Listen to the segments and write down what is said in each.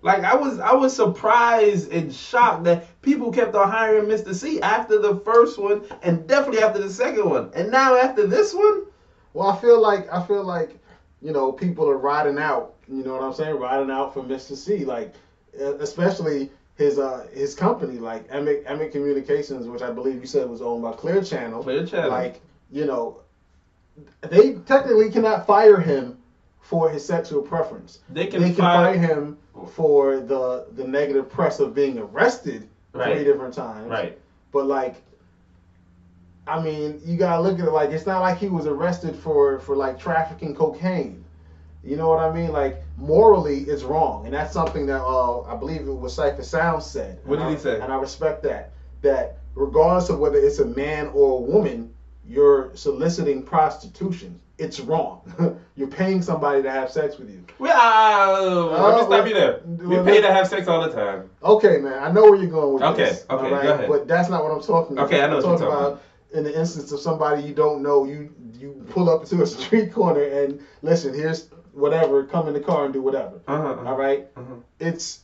Like I was surprised and shocked that people kept on hiring Mr. C after the first one and definitely after the second one. And now after this one, Well, I feel like people are riding out. You know what I'm saying? Riding out for Mr. C, like especially his company, like Emic Communications, which I believe you said was owned by Clear Channel. Clear Channel. Like you know, they technically cannot fire him for his sexual preference. They can fire him for the negative press of being arrested right. 3 different times. Right. But like, I mean, you gotta look at it like it's not like he was arrested for like trafficking cocaine. You know what I mean? Like morally, it's wrong, and that's something that I believe it was Cypher Sound said. What did he say? And I respect that. That regardless of whether it's a man or a woman, you're soliciting prostitution. It's wrong. You're paying somebody to have sex with you. Let me stop you there. We pay to have sex all the time. Okay, man. I know where you're going with this. Okay, right? Go ahead. But that's not what I'm talking about. Okay, I know what you're talking about. In the instance of somebody you don't know, you pull up to a street corner and listen, here's whatever, come in the car and do whatever. All right? It's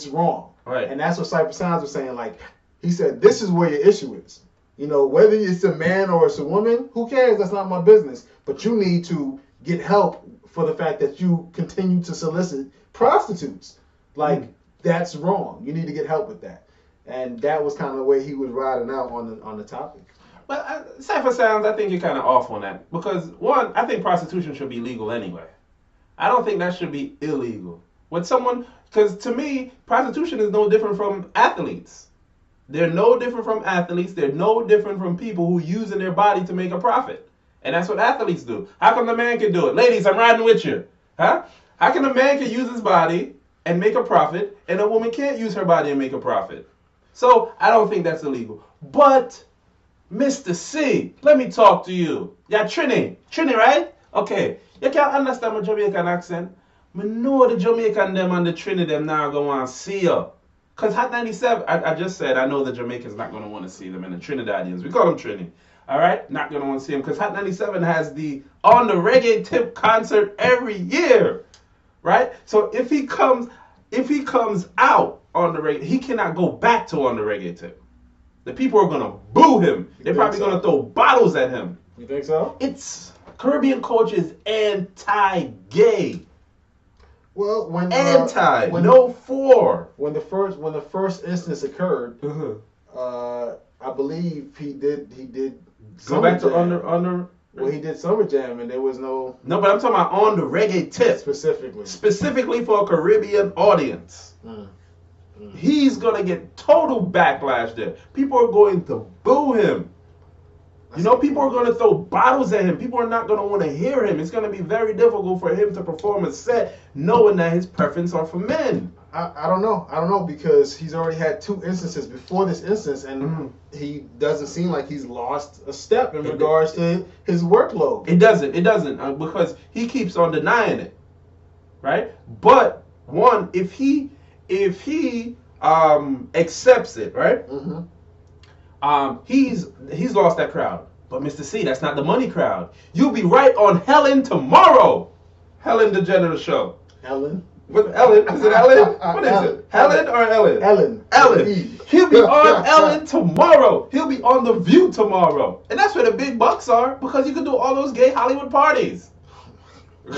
wrong. Right. And that's what Cypher Sounds was saying. Like, he said, this is where your issue is. You know, whether it's a man or it's a woman, who cares? That's not my business. But you need to get help for the fact that you continue to solicit prostitutes. Like, that's wrong. You need to get help with that. And that was kind of the way he was riding out on the topic. But Cypher Sounds, I think you're kind of off on that. Because, one, I think prostitution should be legal anyway. I don't think that should be illegal. Because to me, prostitution is no different from athletes. They're no different from athletes. They're no different from people who using their body to make a profit. And that's what athletes do. How come the man can do it? Ladies, I'm riding with you. Huh? How come the man can use his body and make a profit and a woman can't use her body and make a profit? So I don't think that's illegal. But, Mr. C, let me talk to you. Yeah, Trini, right? Okay. You can't understand my Jamaican accent. I know the Jamaican them and the Trini them now go want to see you. Because Hot 97, I just said, I know the Jamaicans not going to want to see them, and the Trinidadians, we call them Trini, all right? Not going to want to see them, because Hot 97 has the On the Reggae Tip concert every year, right? So if he comes out on the reggae, he cannot go back to On the Reggae Tip. The people are going to boo him. They're probably going to throw bottles at him. You think so? Caribbean culture is anti-gay. Well, when the first instance occurred, I believe he did go back to under. Well, he did Summer Jam, and there was no. No, but I'm talking about On the Reggae Tip specifically for a Caribbean audience. He's gonna get total backlash there. People are going to boo him. People are going to throw bottles at him. People are not going to want to hear him. It's going to be very difficult for him to perform a set knowing that his preference are for men. I don't know because he's already had 2 instances before this instance, and he doesn't seem like he's lost a step in regards to his workload. It doesn't because he keeps on denying it, right? But one, if he accepts it, right? He's lost that crowd. But Mr. C, that's not the money crowd. You'll be right on Helen tomorrow. Helen DeGeneres show. Ellen? What, Ellen? Is it Ellen? What is it? Helen or Ellen? Ellen. He'll be on Ellen tomorrow. He'll be on The View tomorrow. And that's where the big bucks are, because you can do all those gay Hollywood parties.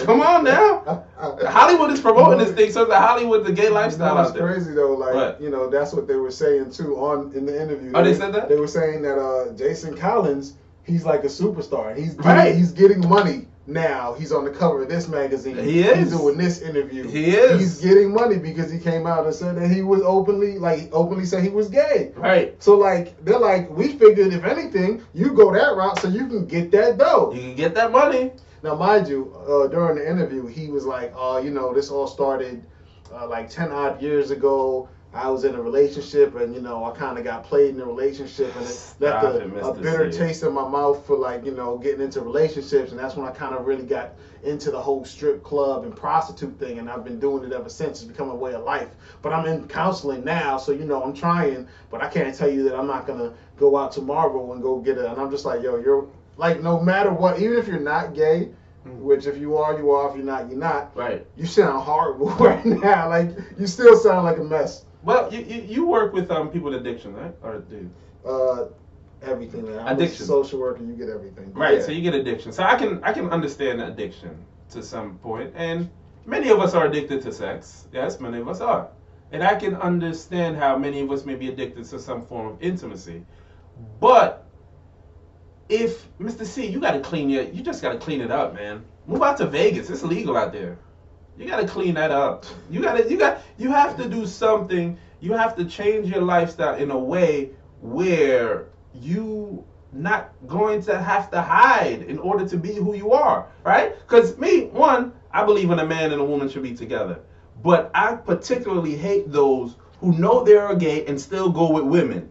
Come on now. Hollywood is promoting this thing, so it's Hollywood, the gay lifestyle out there. It's crazy though, like, that's what they were saying too in the interview. Oh, they said that? They were saying that Jason Collins, he's like a superstar. He's getting money now. He's on the cover of this magazine. He is. He's doing this interview. He is. He's getting money because he came out and said that he was openly said he was gay. Right. So like, they're like, we figured if anything, you go that route so you can get that dough. You can get that money. Now, mind you, during the interview, he was like, this all started like 10 odd years ago. I was in a relationship, and, I kind of got played in the relationship, and it left a bitter taste in my mouth for, like, getting into relationships. And that's when I kind of really got into the whole strip club and prostitute thing, and I've been doing it ever since. It's become a way of life. But I'm in counseling now, so, I'm trying, but I can't tell you that I'm not going to go out tomorrow and go get it. And I'm just like, yo, you're like, no matter what, even if you're not gay, Which if you are, you are. If you're not, you're not. Right. You sound horrible right now. Like you still sound like a mess. Well, you work with people with addiction, right? Or do you? Everything, man. I'm addiction. a social worker, you get everything. Right. Yeah. So you get addiction. So I can understand addiction to some point, and many of us are addicted to sex. Yes, many of us are, and I can understand how many of us may be addicted to some form of intimacy, but if Mr. C, you just gotta clean it up, man. Move out to Vegas. It's legal out there. You gotta clean that up. You have to do something. You have to change your lifestyle in a way where you not going to have to hide in order to be who you are, right? Because I believe in a man and a woman should be together. But I particularly hate those who know they are gay and still go with women,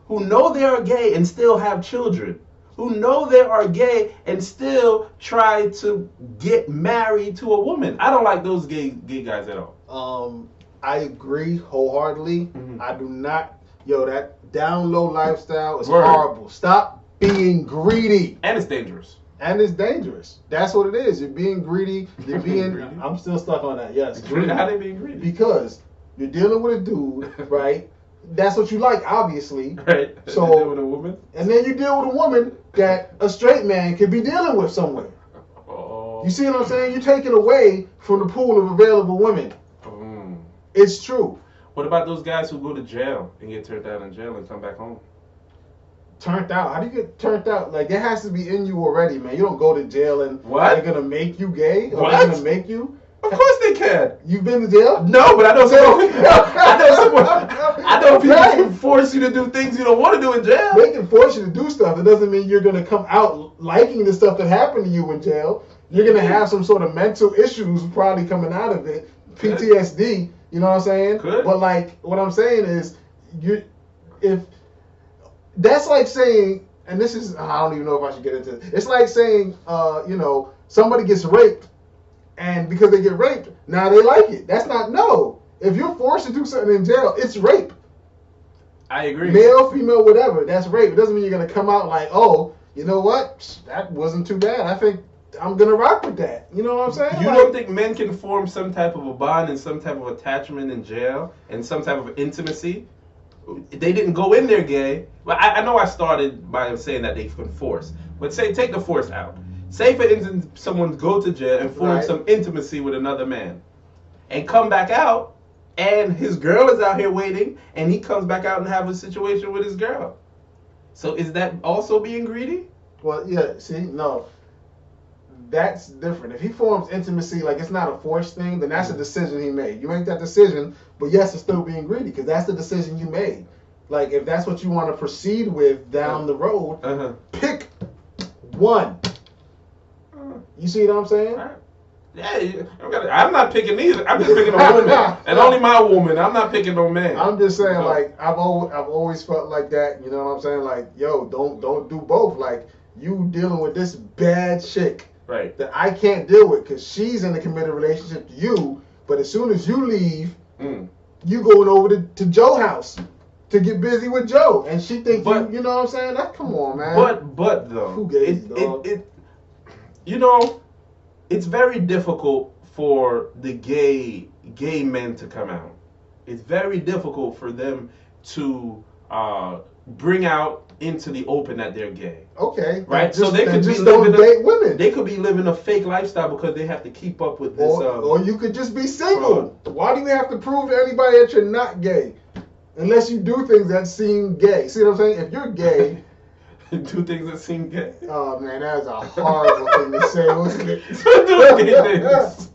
who know they are gay and still have children, who know they are gay and still try to get married to a woman. I don't like those gay guys at all. I agree wholeheartedly. Mm-hmm. I do not. That down low lifestyle is horrible. Stop being greedy. And it's dangerous. That's what it is. You're being greedy. You're being. Greedy. I'm still stuck on that. Yes. Greedy. How they being greedy? Because you're dealing with a dude, right? That's what you like, obviously. Right. So you deal with a woman. And then you deal with a woman that a straight man could be dealing with somewhere. Oh. You see what I'm saying? You're taking away from the pool of available women. It's true. What about those guys who go to jail and get turned out in jail and come back home? Turned out? How do you get turned out? Like, it has to be in you already, man. You don't go to jail and they're going to make you gay? Or they're going to make you? Of course they can. You've been to jail? No, but I know I know people can force you to do things you don't want to do in jail. They can force you to do stuff. It doesn't mean you're going to come out liking the stuff that happened to you in jail. You're going to have some sort of mental issues probably coming out of it. PTSD. You know what I'm saying? Could. But like, what I'm saying is, if that's like saying, and this is, I don't even know if I should get into it. It's like saying, somebody gets raped, and because they get raped, now they like it. That's not, no. If you're forced to do something in jail, it's rape. I agree. Male, female, whatever, that's rape. It doesn't mean you're gonna come out like, oh, you know what? That wasn't too bad. I think I'm gonna rock with that. You know what I'm saying? You don't think men can form some type of a bond and some type of attachment in jail and some type of intimacy? They didn't go in there gay. Well, I know I started by saying that they can force, but take the force out. Say for instance, someone go to jail and form some intimacy with another man, and come back out, and his girl is out here waiting, and he comes back out and have a situation with his girl. So is that also being greedy? Well, yeah. See, no. That's different. If he forms intimacy, like it's not a forced thing, then that's a decision he made. You make that decision, but yes, it's still being greedy because that's the decision you made. Like if that's what you want to proceed with down the road, pick one. You see what I'm saying? Yeah, I'm not picking either. I'm just picking a woman, and only my woman. I'm not picking no man. I'm just saying, like I've always felt like that. You know what I'm saying? Like, yo, don't do both. Like you dealing with this bad chick. Right. That I can't deal with because she's in a committed relationship to you. But as soon as you leave, you going over to Joe's house to get busy with Joe, and she thinks you know what I'm saying? Come on, man. But though, who gave dog? It's very difficult for the gay men to come out. It's very difficult for them to bring out into the open that they're gay. Okay. Right? So they could just don't date women. They could be living a fake lifestyle because they have to keep up with this. Or you could just be single. Why do you have to prove to anybody that you're not gay? Unless you do things that seem gay. See what I'm saying? If you're gay... do things that seem gay. Oh, man, that's a horrible thing to say, wasn't it? do gay things.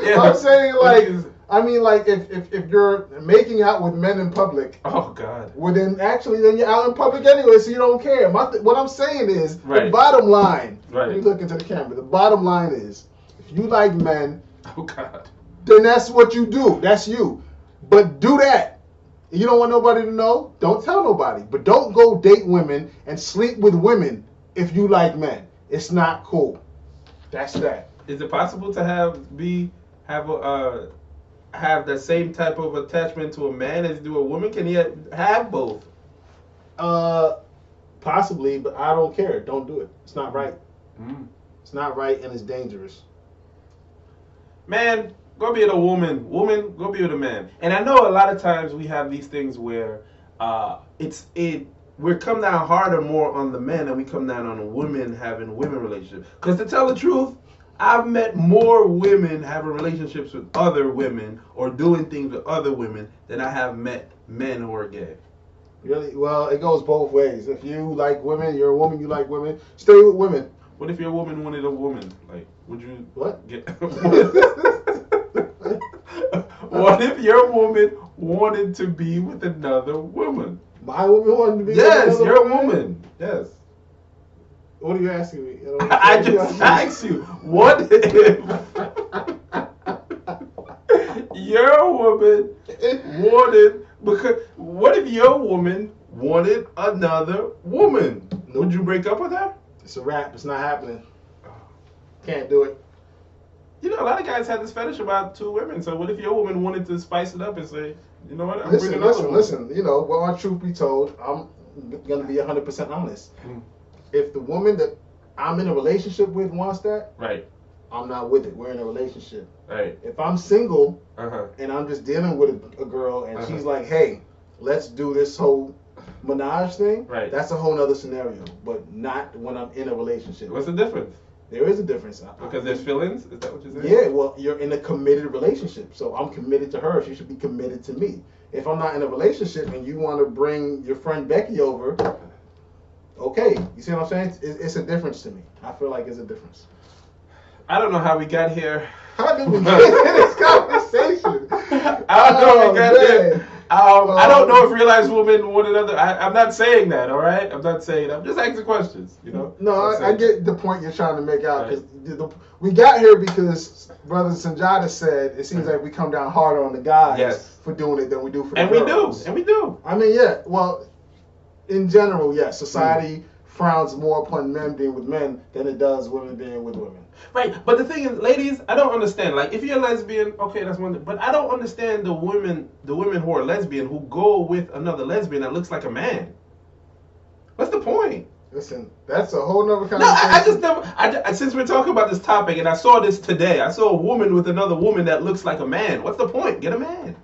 Yeah. I'm saying, like, if you're making out with men in public, oh God, well then you're out in public anyway, so you don't care. What I'm saying is the bottom line. Right. Let me look into the camera. The bottom line is, if you like men, oh God, then that's what you do. That's you. But do that. You don't want nobody to know? Don't tell nobody. But don't go date women and sleep with women if you like men. It's not cool. That's that. Is it possible to have the same type of attachment to a man as do a woman? Can he have both? Possibly, but I don't care. Don't do it. It's not right. It's not right and it's dangerous. Man, go be with a woman. Woman, go be with a man. And I know a lot of times we have these things where we come down harder more on the men and we come down on the women having women relationships. Because to tell the truth, I've met more women having relationships with other women or doing things with other women than I have met men who are gay. Really? Well, it goes both ways. If you like women, you're a woman, you like women, stay with women. What if your woman wanted a woman? Like, would you what? Get What if your woman wanted to be with another woman? My woman wanted to be yes, with another your woman? Woman. Yes. What are you asking me? I just asked you, what if your woman wanted, because what if your woman wanted another woman? Nope. Would you break up with her? It's a wrap. It's not happening. Can't do it. You know, a lot of guys have this fetish about two women. So what if your woman wanted to spice it up and say, you know what, I'm bringing another one. Listen. You know, well, my truth be told, I'm gonna be 100% honest. If the woman that I'm in a relationship with wants that, right, I'm not with it. We're in a relationship. Right. If I'm single and I'm just dealing with a girl and she's like, hey, let's do this whole menage thing, right, that's a whole nother scenario. But not when I'm in a relationship. What's the difference? There is a difference. Because there's feelings? Is that what you're saying? Yeah, well, you're in a committed relationship. So I'm committed to her. She should be committed to me. If I'm not in a relationship and you want to bring your friend Becky over, okay. You see what I'm saying? It's a difference to me. I feel like it's a difference. I don't know how we got here. How did we get into this conversation? I don't know how we got here. I don't know if realized women want another. I'm not saying that, all right? I'm not saying that. I'm just asking questions, you know? No, I get the point you're trying to make out. Because we got here because Brother Sundjata said it seems like we come down harder on the guys for doing it than we do for the girls. And we do. I mean, yeah. Well, in general, yes. Society frowns more upon men being with men than it does women being with women. Right, but the thing is, ladies, I don't understand. Like, if you're a lesbian, okay, that's one thing. But I don't understand the women who are lesbian who go with another lesbian that looks like a man. What's the point? Listen, that's a whole nother conversation. No, I just never. Since we're talking about this topic, and I saw this today, I saw a woman with another woman that looks like a man. What's the point? Get a man.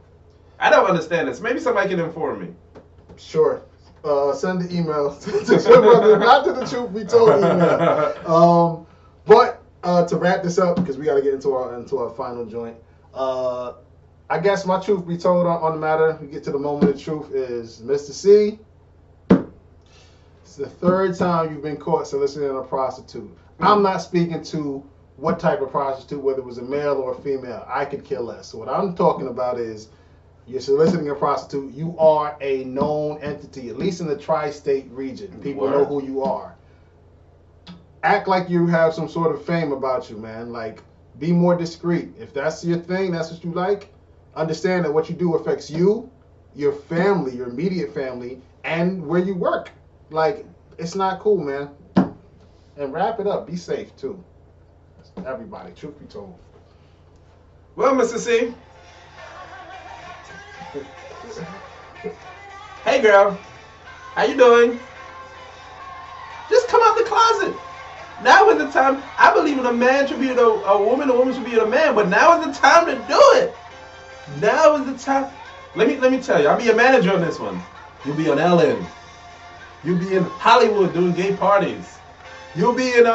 I don't understand this. Maybe somebody can inform me. Sure. Send the email to your brother, not to the truth be told email. But to wrap this up, because we got to get into our final joint. I guess my truth be told on the matter, we get to the moment of truth, is Mr. C. It's the third time you've been caught soliciting a prostitute. I'm not speaking to what type of prostitute, whether it was a male or a female. I could care less. So what I'm talking about is you're soliciting a prostitute. You are a known entity, at least in the tri-state region. People know who you are. Act like you have some sort of fame about you, man. Like, be more discreet. If that's your thing, that's what you like, understand that what you do affects you, your family, your immediate family, and where you work. Like, it's not cool, man. And wrap it up. Be safe, too. Everybody, truth be told. Well, Mr. C. Hey, girl. How you doing? Just come out the closet. Now is the time. I believe in a man should be with a woman should be with a man, but now is the time to do it. Now is the time. Let me tell you, I'll be your manager on this one. You'll be on Ellen. You'll be in Hollywood doing gay parties. You'll be in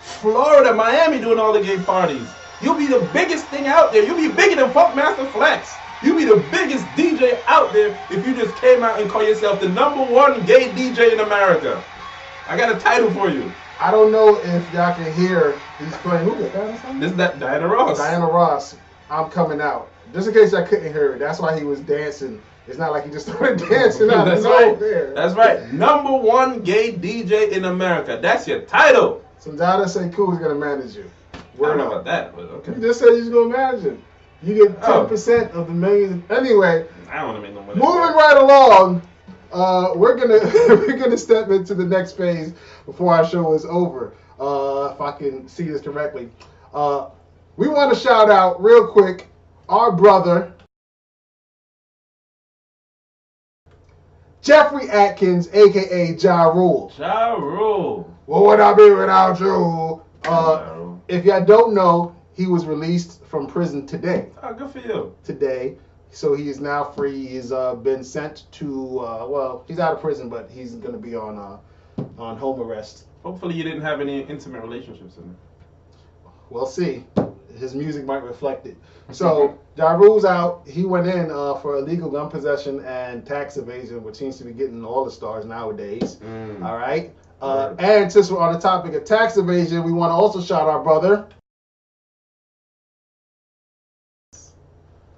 Florida, Miami doing all the gay parties. You'll be the biggest thing out there. You'll be bigger than Funkmaster Flex. You'll be the biggest DJ out there if you just came out and call yourself the #1 gay DJ in America. I got a title for you. I don't know if y'all can hear. He's playing who? This is Diana Ross. Diana Ross. I'm coming out. Just in case y'all couldn't hear it, that's why he was dancing. It's not like he just started dancing out. That's right. There. That's right. #1 gay DJ in America. That's your title. Sundjata say Cool's gonna manage you. I don't know about that, but okay. You just said he's gonna manage you. You get 10% of the millions. Anyway, I don't want to make no money. Moving right along, we're gonna step into the next phase before our show is over. If I can see this correctly, we want to shout out real quick our brother Jeffrey Atkins, aka Ja Rule. Ja Rule. What would I be without you? If y'all don't know, he was released from prison today. Oh, good for you. Today. So he is now free. He's been sent to, well, he's out of prison, but he's going to be on home arrest. Hopefully you didn't have any intimate relationships in it. We'll see. His music might reflect it. So Ja Rule's out. He went in for illegal gun possession and tax evasion, which seems to be getting all the stars nowadays. All right. And since we're on the topic of tax evasion, we want to also shout our brother,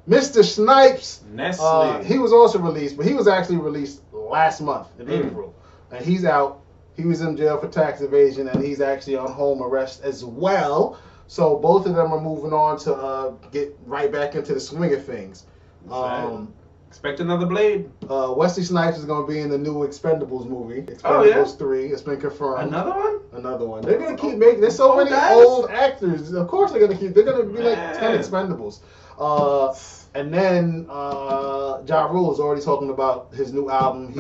Mr. Snipes. Nestle. He was also released, but he was actually released last month in April. And he's out. He was in jail for tax evasion, and he's actually on home arrest as well. So both of them are moving on to get right back into the swing of things. Expect another Blade. Wesley Snipes is going to be in the new Expendables movie. Expendables 3. It's been confirmed. Another one? Another one. They're going to keep making. There's so many old actors. Of course they're going to keep. They're going to be like 10 Expendables. And then Ja Rule is already talking about his new album.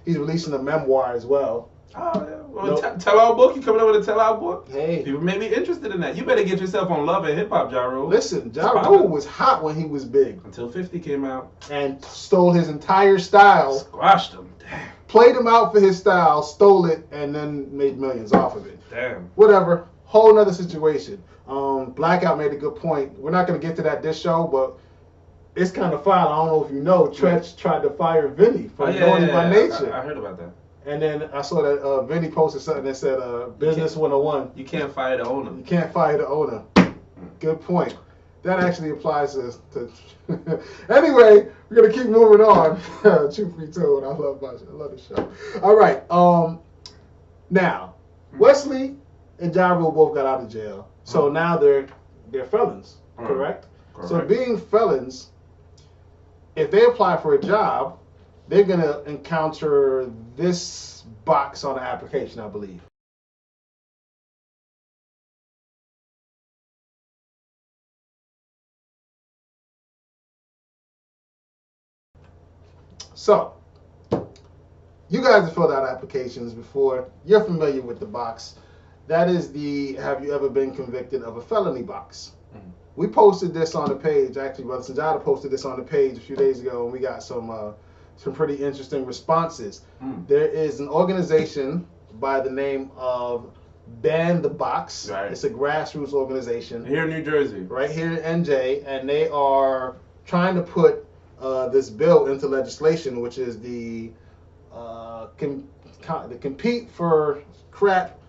He's releasing a memoir as well. Oh, yeah. Well, tell-all book? You coming up with a tell-all book? Hey. People may be interested in that. You better get yourself on Love and Hip Hop, Ja Rule. Listen, Ja Rule was hot when he was big. Until 50 came out. And stole his entire style. Squashed him. Damn. Played him out for his style, stole it, and then made millions off of it. Damn. Whatever. Whole nother situation. Blackout made a good point. We're not going to get to that this show, but it's kind of fun. I don't know if you know, Tretch tried to fire Vinny from Naughty by Nature. I heard about that. And then I saw that Vinny posted something that said Business 101. You can't fire the owner. You can't fire the owner. Good point. That actually applies to Anyway, we're going to keep moving on. Truth be told, I love the show. All right. Now, Wesley and Ja Rule both got out of jail. So now they're felons, correct? So being felons, if they apply for a job, they're going to encounter this box on the application, I believe. So, you guys have filled out applications before. You're familiar with the box. That is the have you ever been convicted of a felony box. We posted this on the page. Actually, Brother Sundjata posted this on the page a few days ago, and we got some pretty interesting responses. There is an organization by the name of Ban the Box. Right. It's a grassroots organization. Here in New Jersey. Right here in NJ, and they are trying to put this bill into legislation, which is the compete for crap.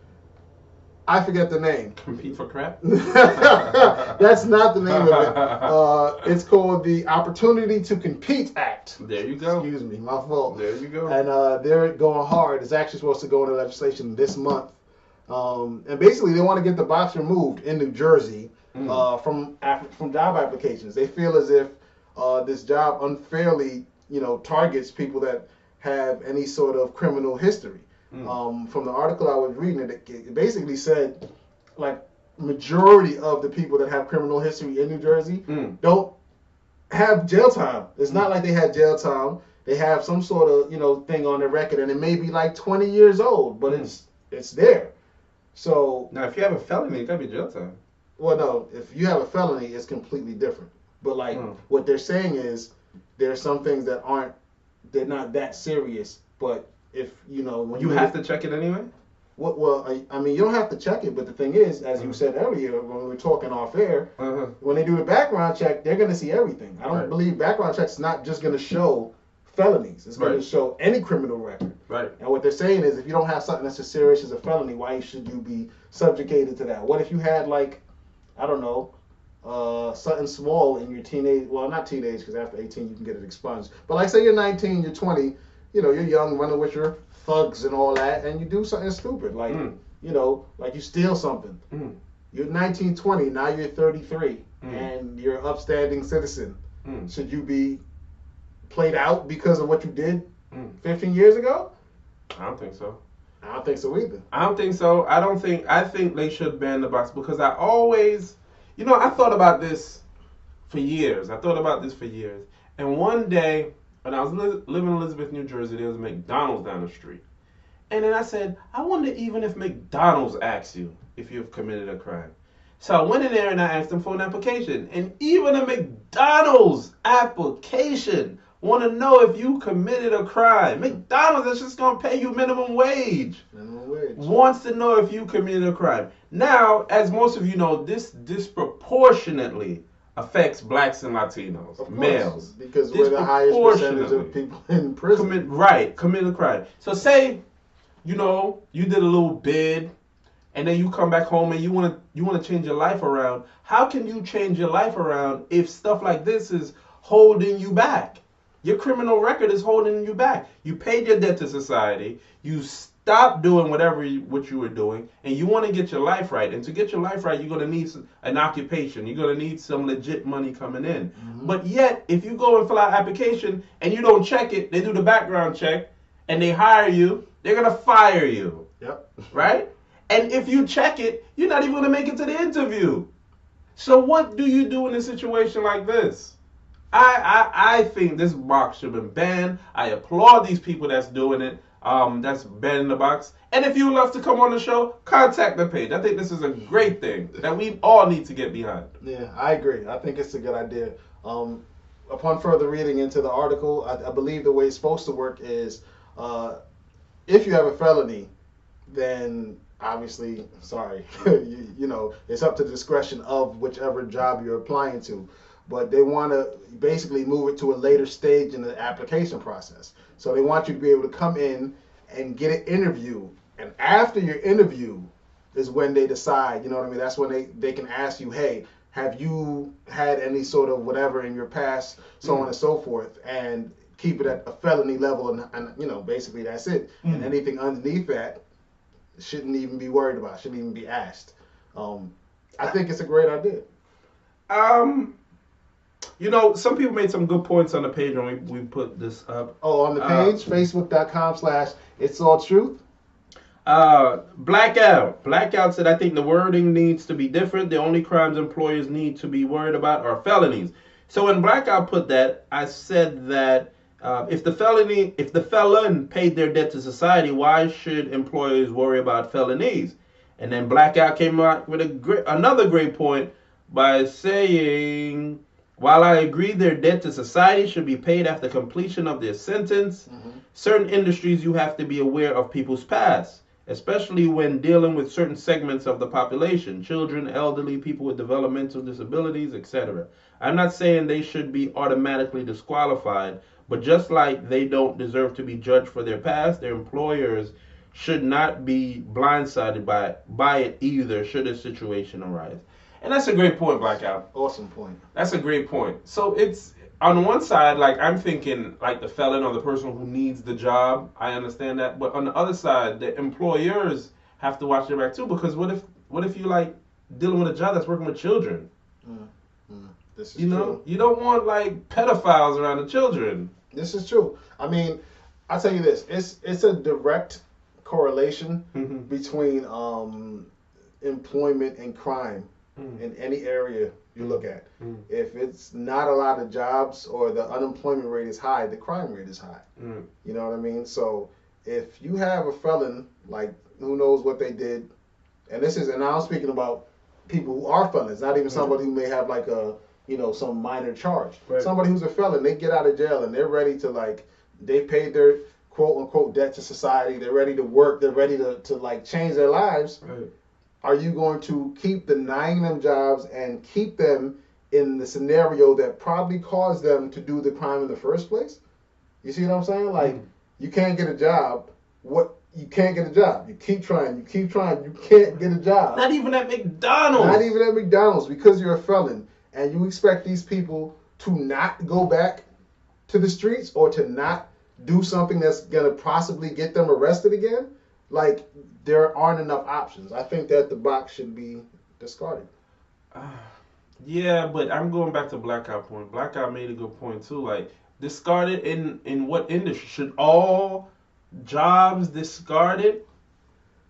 I forget the name. Compete for crap? That's not the name of it. It's called the Opportunity to Compete Act. There you go. Excuse me, my fault. There you go. And they're going hard. It's actually supposed to go into legislation this month. And basically, they want to get the box removed in New Jersey from job applications. They feel as if this job unfairly, targets people that have any sort of criminal history. From the article I was reading, it basically said, like, majority of the people that have criminal history in New Jersey don't have jail time. It's not like they had jail time. They have some sort of, thing on their record, and it may be like 20 years old, but it's there. So now, if you have a felony, it gotta be jail time. Well, no, if you have a felony, it's completely different. But what they're saying is there are some things that they're not that serious, but if when you have to check it anyway. I mean, you don't have to check it, but the thing is, as you said earlier when we were talking off air, when they do the background check, they're going to see everything. I don't believe background check's not just going to show felonies. It's going to show any criminal record. Right. And what they're saying is, if you don't have something that's as serious as a felony, why should you be subjugated to that? What if you had, like, I don't know, something small in your teenage, well, not teenage, because after 18 you can get it expunged. But like, say you're 19, you're 20, you're young, running with your thugs and all that, and you do something stupid, like, like you steal something. You're 19, 20, now you're 33, and you're an upstanding citizen. Should you be played out because of what you did 15 years ago? I don't think so. I don't think so either. I don't think so. I think they should ban the box, because I always, I thought about this for years. And one day, when I was living in Elizabeth, New Jersey, there was a McDonald's down the street. And then I said, I wonder even if McDonald's asks you if you've committed a crime. So I went in there and I asked them for an application. And even a McDonald's application want to know if you committed a crime. McDonald's is just going to pay you minimum wage. Minimum wage. Wants to know if you committed a crime. Now, as most of you know, this disproportionately affects blacks and Latinos, Of course, males. because we're the highest percentage of people in prison. Commit a crime. So say, you know, you did a little bid, and then you come back home and you want to change your life around. How can you change your life around if stuff like this is holding you back? Your criminal record is holding you back. You paid your debt to society. You stopped doing what you were doing, and you want to get your life right. And to get your life right, you're going to need an occupation. You're going to need some legit money coming in. Mm-hmm. But yet, if you go and fill out an application and you don't check it, they do the background check, and they hire you, they're going to fire you. Yep. Right? And if you check it, you're not even going to make it to the interview. So what do you do in a situation like this? I think this box should have been banned. I applaud these people that's doing it. That's banning the box. And if you would love to come on the show, contact the page. I think this is a great thing that we all need to get behind. Yeah, I agree. I think it's a good idea. Upon further reading into the article, I believe the way it's supposed to work is if you have a felony, then obviously, sorry, you know, it's up to the discretion of whichever job you're applying to. But they want to basically move it to a later stage in the application process. So they want you to be able to come in and get an interview. And after your interview is when they decide, you know what I mean? That's when they can ask you, hey, have you had any sort of whatever in your past, so on and so forth, and keep it at a felony level. And you know, basically that's it. And anything underneath that shouldn't even be worried about, shouldn't even be asked. I think it's a great idea. You know, some people made some good points on the page when we put this up. Oh, on the page, facebook.com/itsalltruth. Blackout said, I think the wording needs to be different. The only crimes employers need to be worried about are felonies. So when Blackout put that, I said that if the felon paid their debt to society, why should employers worry about felonies? And then Blackout came out with another great point by saying, while I agree their debt to society should be paid after completion of their sentence, certain industries you have to be aware of people's past, especially when dealing with certain segments of the population, children, elderly, people with developmental disabilities, etc. I'm not saying they should be automatically disqualified, but just like they don't deserve to be judged for their past, their employers should not be blindsided by it either, should a situation arise. And that's a great point, Blackout. Awesome point. That's a great point. So it's, on one side, like, I'm thinking, like, the felon or the person who needs the job. I understand that. But on the other side, the employers have to watch their back, too. Because what if you, like, dealing with a job that's working with children? This is true. You don't want, like, pedophiles around the children. This is true. I mean, I'll tell you this. It's a direct correlation between employment and crime. In any area you look at. If it's not a lot of jobs or the unemployment rate is high, the crime rate is high. You know what I mean? So if you have a felon, like, who knows what they did, and I'm speaking about people who are felons, not even somebody who may have like some minor charge. Right. Somebody who's a felon, they get out of jail and they're ready to, like, they paid their quote unquote debt to society, they're ready to work, they're ready to like change their lives. Right. Are you going to keep denying them jobs and keep them in the scenario that probably caused them to do the crime in the first place? You see what I'm saying? Like, you can't get a job. You can't get a job. You keep trying. You can't get a job. Not even at McDonald's. Because you're a felon. And you expect these people to not go back to the streets or to not do something that's going to possibly get them arrested again? Like, there aren't enough options. I think that the box should be discarded. Yeah, but I'm going back to Blackout point. Blackout made a good point too. Like, discarded in what industry? Should all jobs discard it?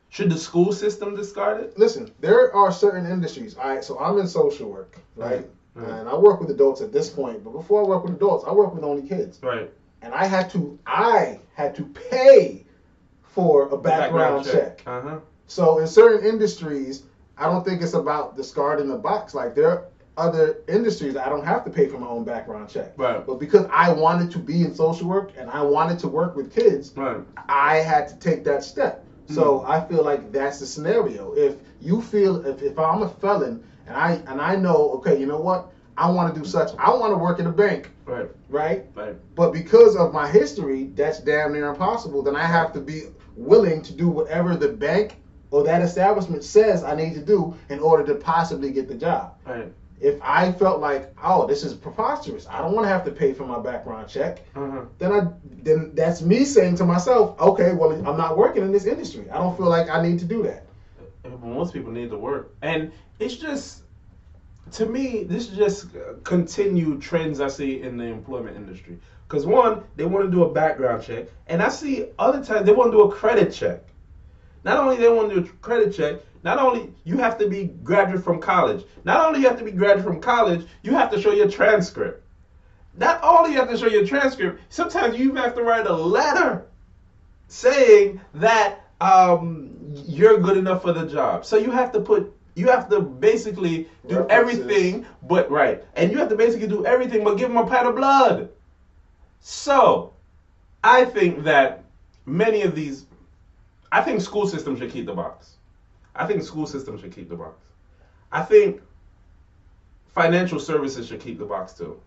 Should the school system discard it? Listen, there are certain industries. All right, so I'm in social work, right? And I work with adults at this point. But before I work with adults, I work with only kids. Right. And I had to pay for a background check. So in certain industries, I don't think it's about discarding the box. Like there are other industries I don't have to pay for my own background check. Right. But because I wanted to be in social work and I wanted to work with kids, right. I had to take that step. So I feel like that's the scenario. If you feel if I'm a felon and I know, okay, you know what? I want to do such. I want to work at a bank. Right. Right? Right. But because of my history, that's damn near impossible. Then I have to be willing to do whatever the bank or that establishment says I need to do in order to possibly get the job. Right. If I felt like, oh, this is preposterous, I don't want to have to pay for my background check, then that's me saying to myself, okay, well, I'm not working in this industry. I don't feel like I need to do that. Most people need to work. And it's just, to me, this is just continued trends I see in the employment industry. Because one, they want to do a background check, and I see other times they want to do a credit check. Not only they want to do a credit check, not only you have to be graduate from college. Not only you have to be graduate from college, you have to show your transcript. Not only you have to show your transcript, sometimes you have to write a letter saying that you're good enough for the job. So you have to basically do everything but right. And you have to basically do everything but give them a pat of blood. So I think that many of these, I think school systems should keep the box. I think school systems should keep the box. I think financial services should keep the box too.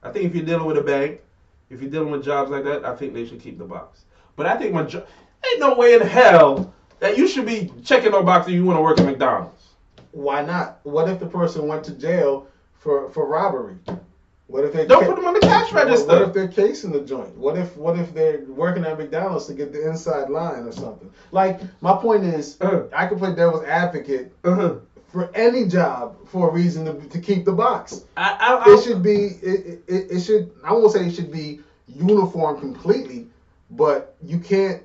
I think if you're dealing with a bank, if you're dealing with jobs like that, I think they should keep the box. But I think ain't no way in hell that you should be checking no box if you want to work at McDonald's. Why not? What if the person went to jail for robbery? What if they don't put them on the cash register? What if they're casing the joint? What if they're working at McDonald's to get the inside line or something? Like, my point is, I could play devil's advocate for any job for a reason to keep the box. It should be. It should. I won't say it should be uniform completely, but you can't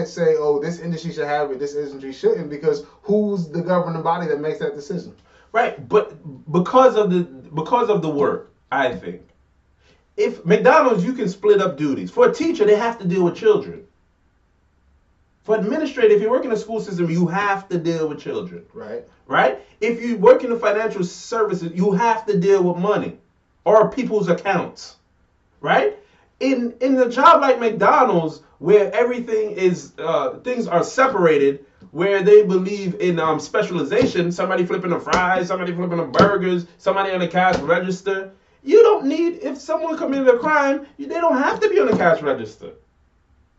say, oh, this industry should have it, this industry shouldn't, because who's the governing body that makes that decision? Right, but because of the work. I think. If McDonald's, you can split up duties. For a teacher, they have to deal with children. For administrator, if you work in a school system, you have to deal with children. Right. Right? If you work in the financial services, you have to deal with money or people's accounts. Right? In a job like McDonald's, where everything is, things are separated, where they believe in specialization, somebody flipping the fries, somebody flipping the burgers, somebody on the cash register. You don't need, if someone committed a crime, they don't have to be on the cash register.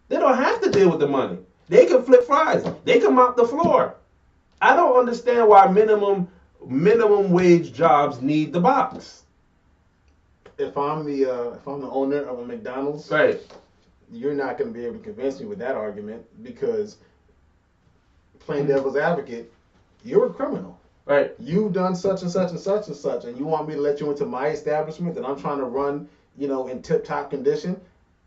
They don't have to deal with the money. They can flip fries. They can mop the floor. I don't understand why minimum wage jobs need the box. If I'm the owner of a McDonald's, right, you're not going to be able to convince me with that argument, because playing devil's advocate, you're a criminal. Right. You've done such and such and such and such, and you want me to let you into my establishment that I'm trying to run, in tip-top condition.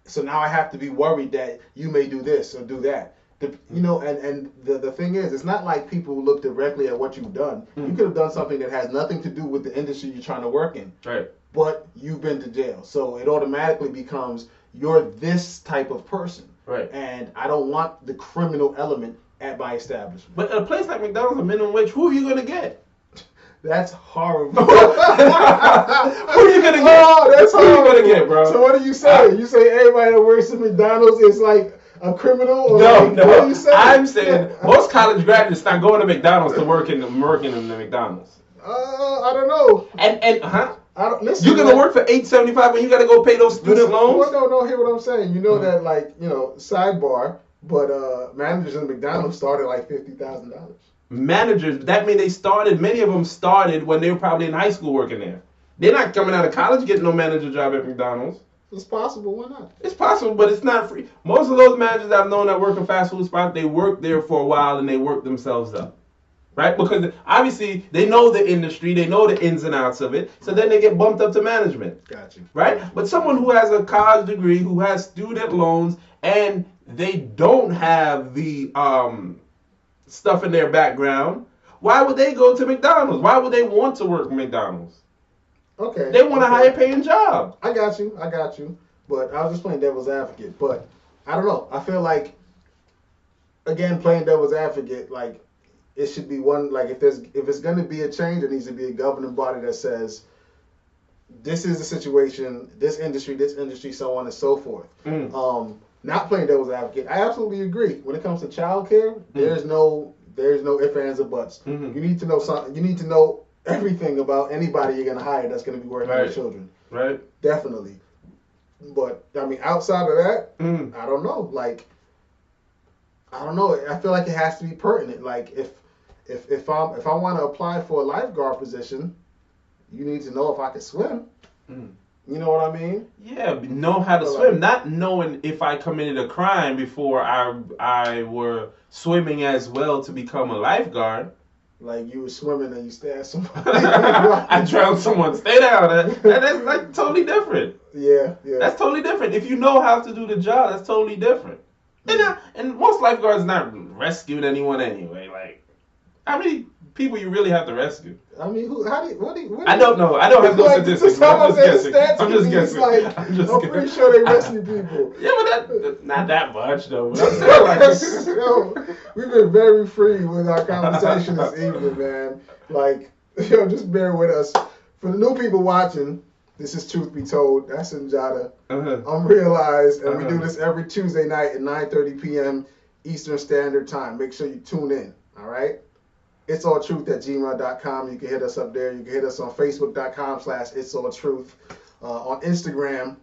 So now I have to be worried that you may do this or do that. And the thing is, it's not like people look directly at what you've done. You could have done something that has nothing to do with the industry you're trying to work in. Right. But you've been to jail. So it automatically becomes, you're this type of person. Right. And I don't want the criminal element at my establishment. But at a place like McDonald's, a minimum wage, who are you going to get? That's horrible. Who are you going to get? Oh, that's who are you going to get, bro? So what do you say? You say everybody that works at McDonald's is like a criminal? Or no. What are you saying? I'm saying most college graduates not going to McDonald's to work in the McDonald's. I don't know. I don't listen. You're gonna work for $8.75 when you gotta go pay those student loans? No, hear what I'm saying. You know that, sidebar, but managers in McDonald's started like $50,000. Managers, that means many of them started when they were probably in high school working there. They're not coming out of college getting no manager job at McDonald's. It's possible, why not? It's possible, but it's not free. Most of those managers I've known that work in fast food spots, they work there for a while and they work themselves up. Right? Because obviously they know the industry, they know the ins and outs of it, so then they get bumped up to management. Got you. Right? But someone who has a college degree, who has student loans, and they don't have the stuff in their background, why would they go to McDonald's? Why would they want to work at McDonald's? Okay. They want a higher paying job. I got you. But I was just playing devil's advocate. But I don't know. I feel like again, playing devil's advocate, like it should be one. Like if it's going to be a change, there needs to be a governing body that says this is the situation, this industry, so on and so forth. Not playing devil's advocate. I absolutely agree. When it comes to childcare, there's no ifs, ands, or buts. You need to know something. You need to know everything about anybody you're gonna hire that's gonna be working with children. Right. Definitely. But I mean, outside of that, I don't know. Like, I don't know. I feel like it has to be pertinent. Like, if I want to apply for a lifeguard position, you need to know if I can swim. You know what I mean? Yeah, know how to swim. Not knowing if I committed a crime before I were swimming as well to become a lifeguard. Like you were swimming and you stabbed somebody. I drowned someone. Stay down. That's like totally different. Yeah. That's totally different. If you know how to do the job, that's totally different. And most lifeguards not rescuing anyone anyway. Like, how many people you really have to rescue? I mean, what do you I don't know. I don't have no statistics. I'm just guessing. I'm pretty sure they rescue people. Yeah, but not that much though. We've been very free with our conversation this evening, man. Like, just bear with us. For the new people watching, this is Truth Be Told. That's Sundjata. I'm RealEyez, and we do this every Tuesday night at 9:30 p.m. Eastern Standard Time. Make sure you tune in. All right. It's all truth at gmail.com. You can hit us up there. You can hit us on Facebook.com/It's All Truth. On Instagram.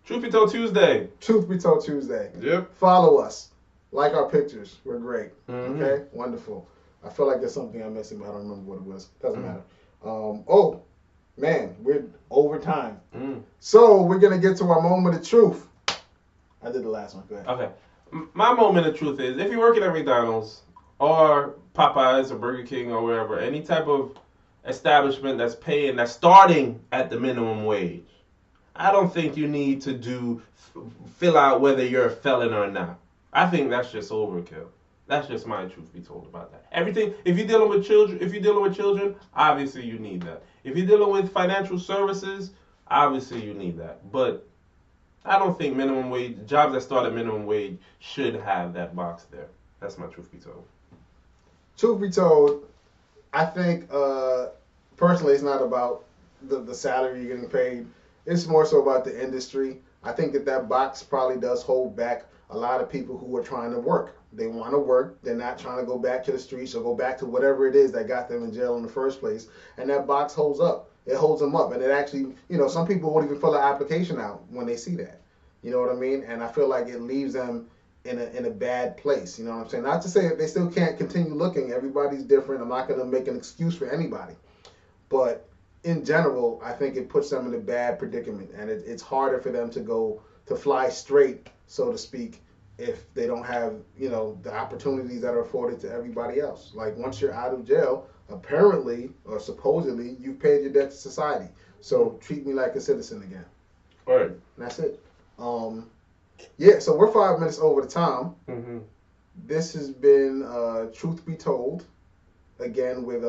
Truth Be Told Tuesday. Truth Be Told Tuesday. Yep. Follow us. Like our pictures. We're great. Okay? Wonderful. I feel like there's something I'm missing, but I don't remember what it was. Doesn't matter. Oh, man. We're over time. So we're going to get to our moment of truth. I did the last one. Go ahead. Okay. My moment of truth is if you're working at McDonald's or Popeyes or Burger King or wherever, any type of establishment that's starting at the minimum wage, I don't think you need to fill out whether you're a felon or not. I think that's just overkill. That's just my truth be told about that. Everything, if you're dealing with children, obviously you need that. If you're dealing with financial services, obviously you need that. But I don't think minimum wage jobs that start at minimum wage should have that box there. That's my truth be told. Truth be told, I think personally it's not about the salary you're getting paid. It's more so about the industry. I think that box probably does hold back a lot of people who are trying to work. They want to work. They're not trying to go back to the streets or go back to whatever it is that got them in jail in the first place. And that box holds up. It holds them up. And it actually, some people won't even fill an application out when they see that. You know what I mean? And I feel like it leaves them in a bad place. You know what I'm saying? Not to say that they still can't continue looking. Everybody's different. I'm not going to make an excuse for anybody. But in general, I think it puts them in a bad predicament. And it's harder for them to fly straight, so to speak, if they don't have, the opportunities that are afforded to everybody else. Like once you're out of jail, apparently or supposedly, you've paid your debt to society. So treat me like a citizen again. All right. And that's it. Yeah, so we're 5 minutes over the time. This has been Truth Be Told, again with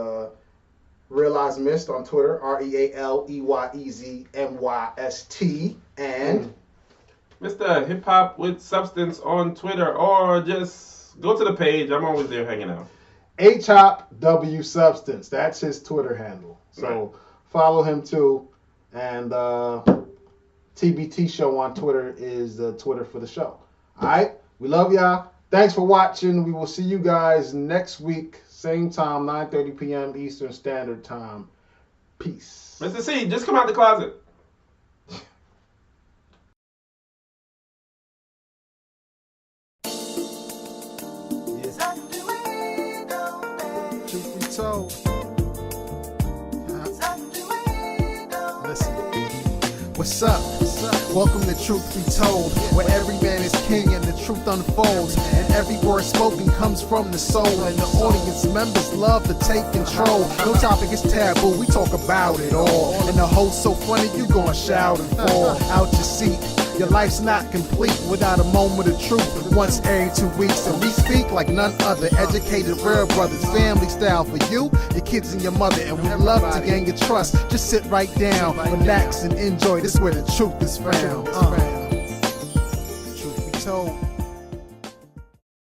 RealEyez Mist on Twitter, RealEyezMyst, and Mr. Hip Hop with Substance on Twitter, or just go to the page. I'm always there hanging out. HOPW Substance. That's his Twitter handle. So follow him too. And TBT Show on Twitter is the Twitter for the show. All right? We love y'all. Thanks for watching. We will see you guys next week. Same time, 9:30 p.m. Eastern Standard Time. Peace. Mr. C, just come out the closet. Truth be told. Listen. What's up? Welcome to Truth Be Told, where every man is king and the truth unfolds, and every word spoken comes from the soul, and the audience members love to take control. No topic is taboo, we talk about it all, and the host so funny you gonna shout and fall out your seat. Your life's not complete without a moment of truth once every 2 weeks. And we speak like none other, educated real brothers, family style for you, your kids and your mother. And we love to gain your trust. Just sit right down, relax and enjoy. This is where the truth is found.